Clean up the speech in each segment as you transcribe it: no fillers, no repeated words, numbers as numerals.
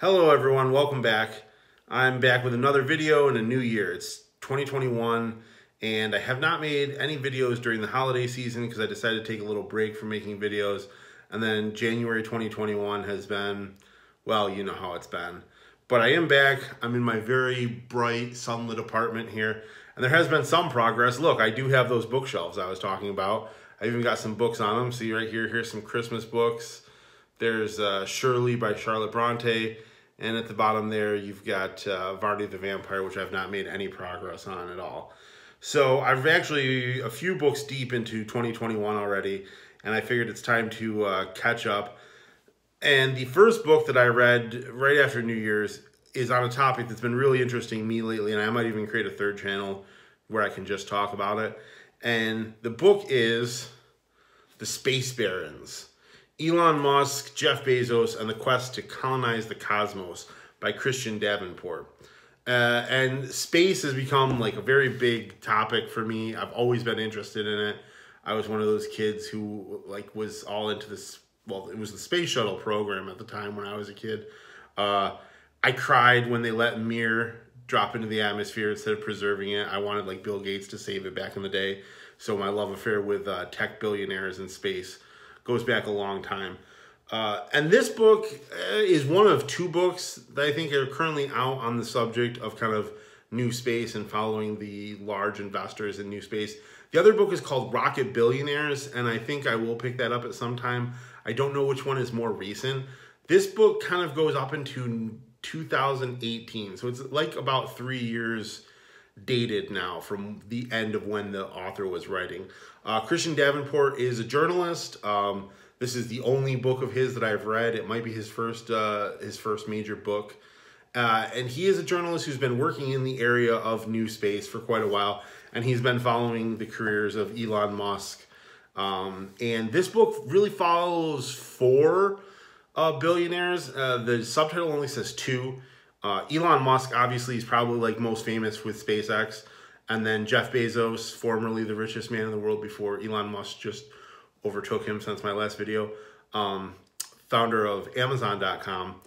Hello everyone, welcome back. I'm back with another video in a new year. It's 2021 and I have not made any videos during the holiday season because I decided to take a little break from making videos. And then January 2021 has been, well, you know how it's been. But I am back. I'm in my very bright sunlit apartment here and there has been some progress. Look, I do have those bookshelves I was talking about. I even got some books on them. See right here, here's some Christmas books. There's Shirley by Charlotte Bronte. And at the bottom there, you've got Varney the Vampire, which I've not made any progress on at all. So I've actually a few books deep into 2021 already, and I figured it's time to catch up. And the first book that I read right after New Year's is on a topic that's been really interesting me lately, and I might even create a third channel where I can just talk about it. And the book is The Space Barons. Elon Musk, Jeff Bezos, and the Quest to Colonize the Cosmos by Christian Davenport. And space has become like a very big topic for me. I've always been interested in it. I was one of those kids who like was all into this. Well, it was the space shuttle program at the time when I was a kid. I cried when they let Mir drop into the atmosphere instead of preserving it. I wanted like Bill Gates to save it back in the day. So my love affair with tech billionaires in space goes back a long time. And this book is one of two books that I think are currently out on the subject of kind of new space and following the large investors in new space. The other book is called Rocket Billionaires, and I think I will pick that up at some time. I don't know which one is more recent. This book kind of goes up into 2018, so it's like about 3 years dated now from the end of when the author was writing. Christian Davenport is a journalist. This is the only book of his that I've read. It might be his first major book. And he is a journalist who's been working in the area of new space for quite a while. And he's been following the careers of Elon Musk. And this book really follows four billionaires. The subtitle only says two. Elon Musk obviously is probably like most famous with SpaceX, and then Jeff Bezos, formerly the richest man in the world before Elon Musk just overtook him since my last video, founder of Amazon.com,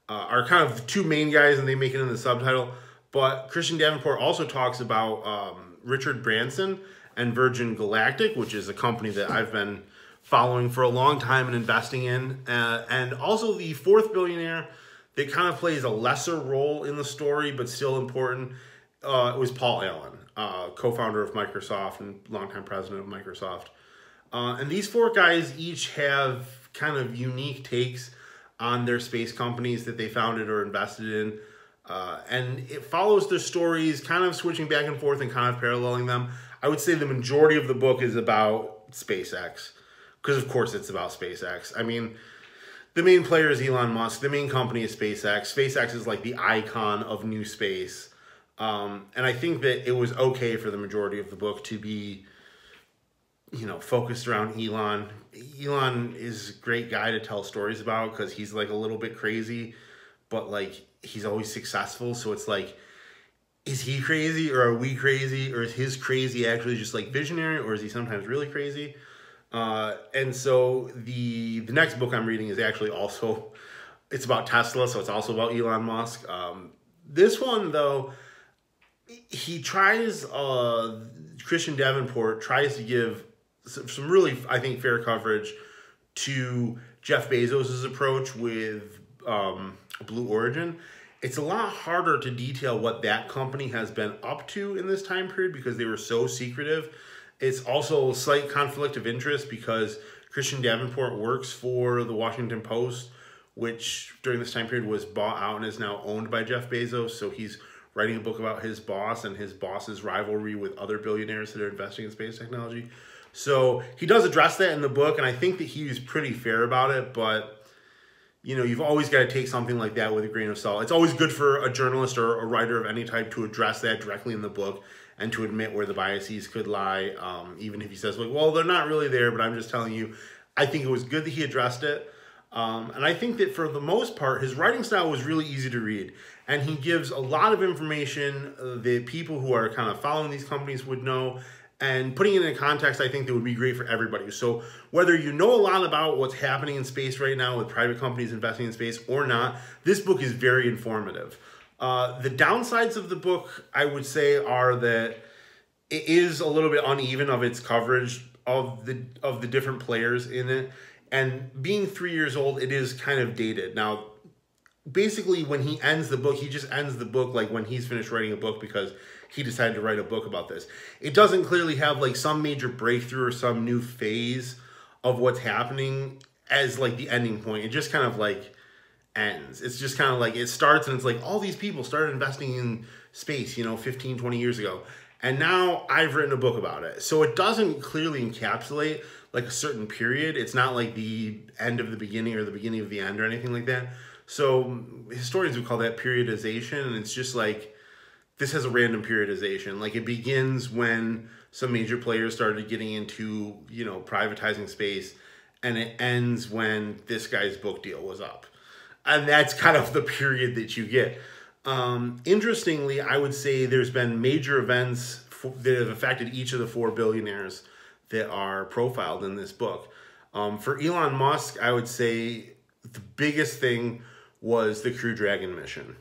are kind of the two main guys, and they make it in the subtitle. But Christian Davenport also talks about Richard Branson and Virgin Galactic, which is a company that I've been following for a long time and investing in, and also the fourth billionaire that kind of plays a lesser role in the story, but still important. It was Paul Allen, co-founder of Microsoft and longtime president of Microsoft. And these four guys each have kind of unique takes on their space companies that they founded or invested in. And it follows their stories, kind of switching back and forth and kind of paralleling them. I would say the majority of the book is about SpaceX, because of course it's about SpaceX. I mean, the main player is Elon Musk. The main company is SpaceX. SpaceX is like the icon of new space. And I think that it was okay for the majority of the book to be, you know, focused around Elon. Elon is a great guy to tell stories about because he's like a little bit crazy, but like he's always successful. So it's like, is he crazy or are we crazy? Or is his crazy actually just like visionary, or is he sometimes really crazy? And so the next book I'm reading is actually also, it's about Tesla, so it's also about Elon Musk. This one, though, he tries, Christian Davenport tries to give some really, I think, fair coverage to Jeff Bezos' approach with Blue Origin. It's a lot harder to detail what that company has been up to in this time period because they were so secretive. It's also a slight conflict of interest because Christian Davenport works for the Washington Post, which during this time period was bought out and is now owned by Jeff Bezos. So he's writing a book about his boss and his boss's rivalry with other billionaires that are investing in space technology. So he does address that in the book, and I think that he's pretty fair about it, but you know, you've always got to take something like that with a grain of salt. It's always good for a journalist or a writer of any type to address that directly in the book and to admit where the biases could lie, even if he says, like, well, they're not really there, but I'm just telling you. I think it was good that he addressed it. And I think that for the most part, his writing style was really easy to read. And he gives a lot of information that people who are kind of following these companies would know, And putting it in context, I think that would be great for everybody. So whether you know a lot about what's happening in space right now with private companies investing in space or not, this book is very informative. The downsides of the book, I would say, are that it is a little bit uneven of its coverage of the different players in it. And being 3 years old, it is kind of dated. Now, basically, when he ends the book, he just ends the book like when he's finished writing a book because he decided to write a book about this. It doesn't clearly have like some major breakthrough or some new phase of what's happening as like the ending point. It just kind of like ends. It's just kind of like it starts and it's like all these people started investing in space, 15, 20 years ago. And now I've written a book about it. So it doesn't clearly encapsulate like a certain period. It's not like the end of the beginning or the beginning of the end or anything like that. So historians would call that periodization. And it's just like, this has a random periodization. Like it begins when some major players started getting into, privatizing space, and it ends when this guy's book deal was up. And that's kind of the period that you get. Interestingly, I would say there's been major events that have affected each of the 4 billionaires that are profiled in this book. For Elon Musk, I would say the biggest thing was the Crew Dragon mission.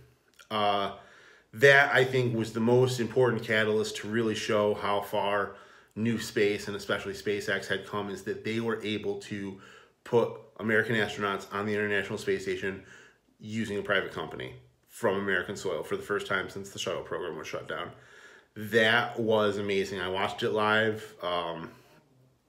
That, I think, was the most important catalyst to really show how far New Space, and especially SpaceX, had come, is that they were able to put American astronauts on the International Space Station using a private company from American soil for the first time since the shuttle program was shut down. That was amazing. I watched it live.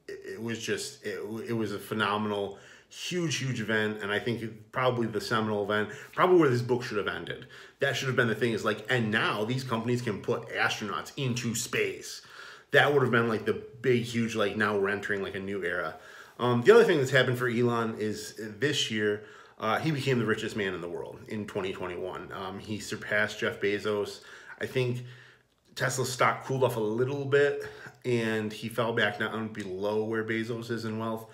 It was a phenomenal, huge event, and I think probably the seminal event, probably where this book should have ended. That should have been the thing, is like, and now these companies can put astronauts into space. That would have been like the big, huge, like, now we're entering like a new era. The other thing that's happened for Elon is this year, he became the richest man in the world in 2021. He surpassed Jeff Bezos. I think Tesla's stock cooled off a little bit, and he fell back down below where Bezos is in wealth.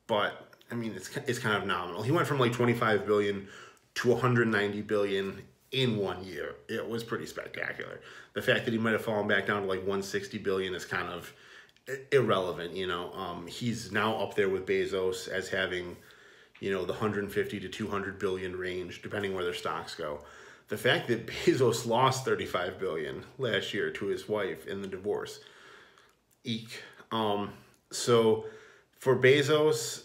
But I mean, it's kind of nominal. He went from like 25 billion to 190 billion in 1 year. It was pretty spectacular. The fact that he might have fallen back down to like 160 billion is kind of irrelevant. He's now up there with Bezos as having, the 150 to 200 billion range, depending where their stocks go. The fact that Bezos lost 35 billion last year to his wife in the divorce. Eek. So for Bezos,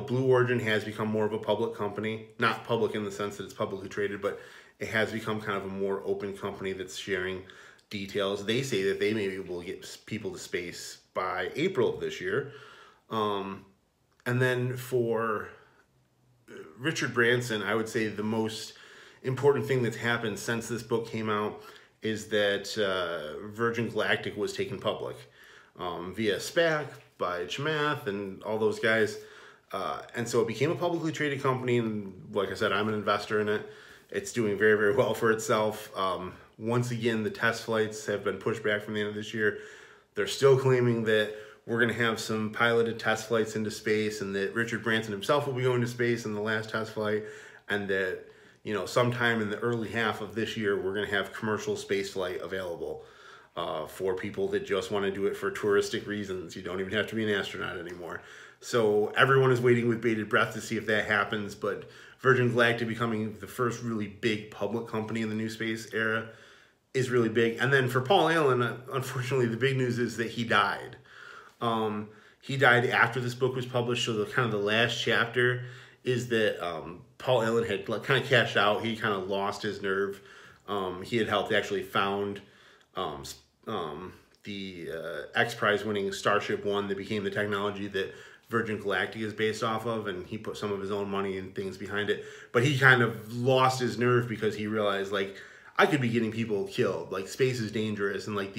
Blue Origin has become more of a public company. Not public in the sense that it's publicly traded, but it has become kind of a more open company that's sharing details. They say that they may be able to get people to space by April of this year. And then for Richard Branson, I would say the most important thing that's happened since this book came out is that Virgin Galactic was taken public via SPAC by Chamath and all those guys. And so it became a publicly traded company. And like I said, I'm an investor in it. It's doing very, very well for itself. Once again, the test flights have been pushed back from the end of this year. They're still claiming that we're going to have some piloted test flights into space, and that Richard Branson himself will be going to space in the last test flight, and that, sometime in the early half of this year, we're going to have commercial space flight available for people that just want to do it for touristic reasons. You don't even have to be an astronaut anymore. So everyone is waiting with bated breath to see if that happens, but Virgin Galactic becoming the first really big public company in the new space era is really big. And then for Paul Allen, unfortunately, the big news is that he died. He died after this book was published, so the last chapter is that Paul Allen had kind of cashed out. He kind of lost his nerve. He had helped actually found the X Prize winning Starship One that became the technology that Virgin Galactic is based off of, and he put some of his own money and things behind it. But he kind of lost his nerve because he realized, like, I could be getting people killed. Like, space is dangerous, and like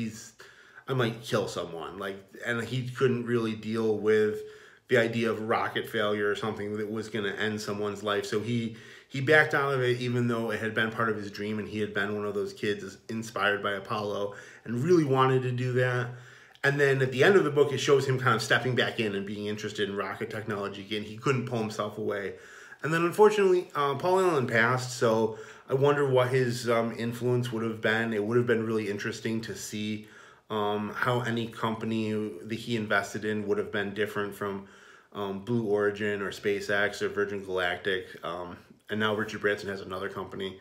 I might kill someone. Like, and he couldn't really deal with the idea of rocket failure or something that was going to end someone's life. So he backed out of it, even though it had been part of his dream, and he had been one of those kids inspired by Apollo and really wanted to do that. And then at the end of the book, it shows him kind of stepping back in and being interested in rocket technology again. He couldn't pull himself away. And then unfortunately, Paul Allen passed, so I wonder what his influence would have been. It would have been really interesting to see how any company that he invested in would have been different from Blue Origin or SpaceX or Virgin Galactic. And now Richard Branson has another company,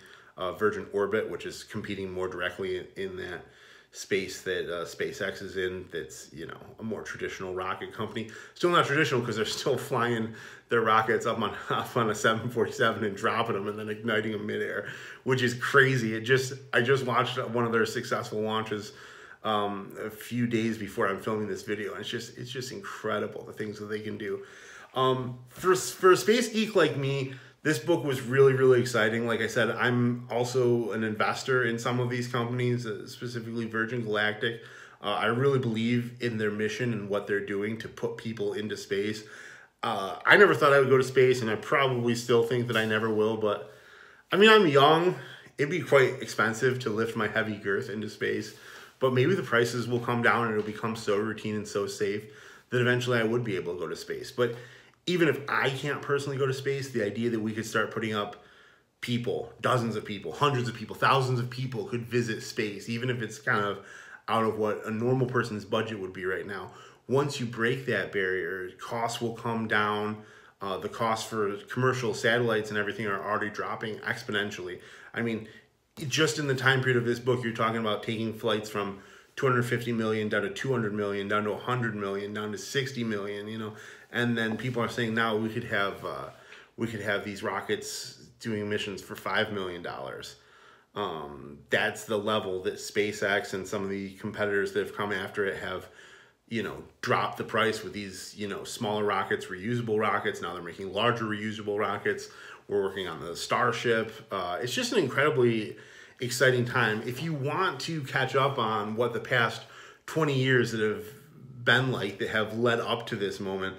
Virgin Orbit, which is competing more directly in that space that SpaceX is in. That's, you know, a more traditional rocket company. Still not traditional because they're still flying their rockets up on a 747 and dropping them and then igniting them midair, which is crazy. I just watched one of their successful launches a few days before I'm filming this video, and it's just incredible the things that they can do. For a space geek like me, this book was really, really exciting. Like I said, I'm also an investor in some of these companies, specifically Virgin Galactic. I really believe in their mission and what they're doing to put people into space. I never thought I would go to space, and I probably still think that I never will, but I mean, I'm young. It'd be quite expensive to lift my heavy girth into space, but maybe the prices will come down and it'll become so routine and so safe that eventually I would be able to go to space. But even if I can't personally go to space, the idea that we could start putting up people, dozens of people, hundreds of people, thousands of people could visit space, even if it's kind of out of what a normal person's budget would be right now. Once you break that barrier, costs will come down. The costs for commercial satellites and everything are already dropping exponentially. I mean, just in the time period of this book, you're talking about taking flights from 250 million down to 200 million, down to 100 million, down to 60 million, you know. And then people are saying now we could have these rockets doing missions for $5 million. That's the level that SpaceX and some of the competitors that have come after it have, you know, dropped the price with these, you know, smaller rockets, reusable rockets. Now they're making larger reusable rockets. We're working on the Starship. It's just an incredibly exciting time. If you want to catch up on what the past 20 years that have been like, that have led up to this moment,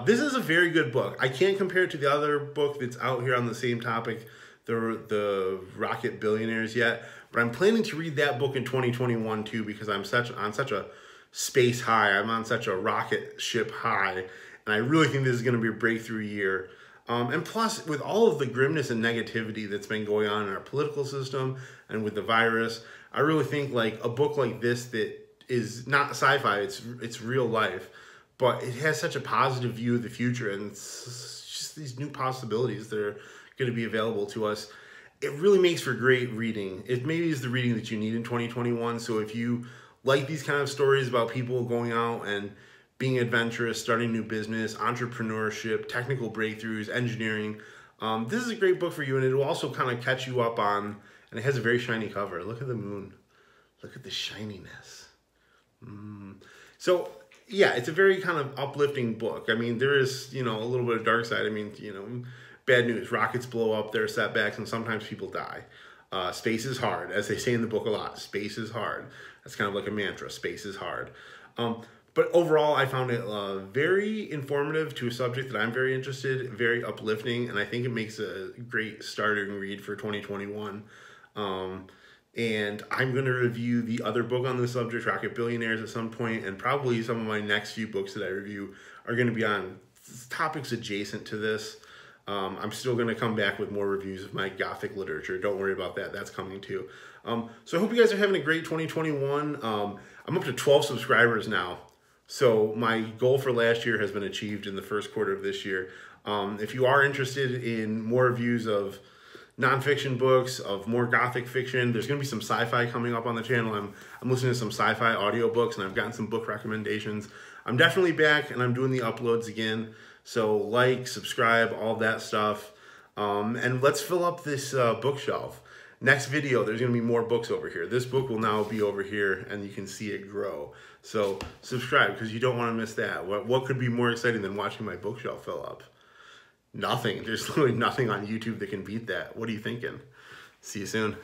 this is a very good book. I can't compare it to the other book that's out here on the same topic, the Rocket Billionaires, yet, but I'm planning to read that book in 2021 too, because I'm on such a space high. I'm on such a rocket ship high, and I really think this is going to be a breakthrough year. And plus, with all of the grimness and negativity that's been going on in our political system and with the virus, I really think like a book like this that is not sci-fi, it's real life, but it has such a positive view of the future, and it's just these new possibilities that are going to be available to us. It really makes for great reading. It maybe is the reading that you need in 2021. So if you like these kind of stories about people going out and being adventurous, starting new business, entrepreneurship, technical breakthroughs, engineering, this is a great book for you, and it will also kind of catch you up on, and it has a very shiny cover. Look at the moon. Look at the shininess. So, yeah, it's a very kind of uplifting book. I mean, there is, you know, a little bit of dark side. I mean, you know, bad news. Rockets blow up, there are setbacks, and sometimes people die. Space is hard, as they say in the book a lot. Space is hard. That's kind of like a mantra. Space is hard. But overall, I found it very informative to a subject that I'm very interested, very uplifting, and I think it makes a great starting read for 2021. And I'm going to review the other book on the subject, Rocket Billionaires, at some point, and probably some of my next few books that I review are going to be on topics adjacent to this. I'm still going to come back with more reviews of my Gothic literature. Don't worry about that. That's coming too. So I hope you guys are having a great 2021. I'm up to 12 subscribers now. So my goal for last year has been achieved in the first quarter of this year. If you are interested in more reviews of nonfiction books, of more Gothic fiction, there's going to be some sci-fi coming up on the channel. I'm listening to some sci-fi audiobooks, and I've gotten some book recommendations. I'm definitely back, and I'm doing the uploads again. So like, subscribe, all that stuff. And let's fill up this bookshelf. Next video, there's going to be more books over here. This book will now be over here, and you can see it grow. So subscribe, because you don't want to miss that. What could be more exciting than watching my bookshelf fill up? Nothing. There's literally nothing on YouTube that can beat that. What are you thinking? See you soon.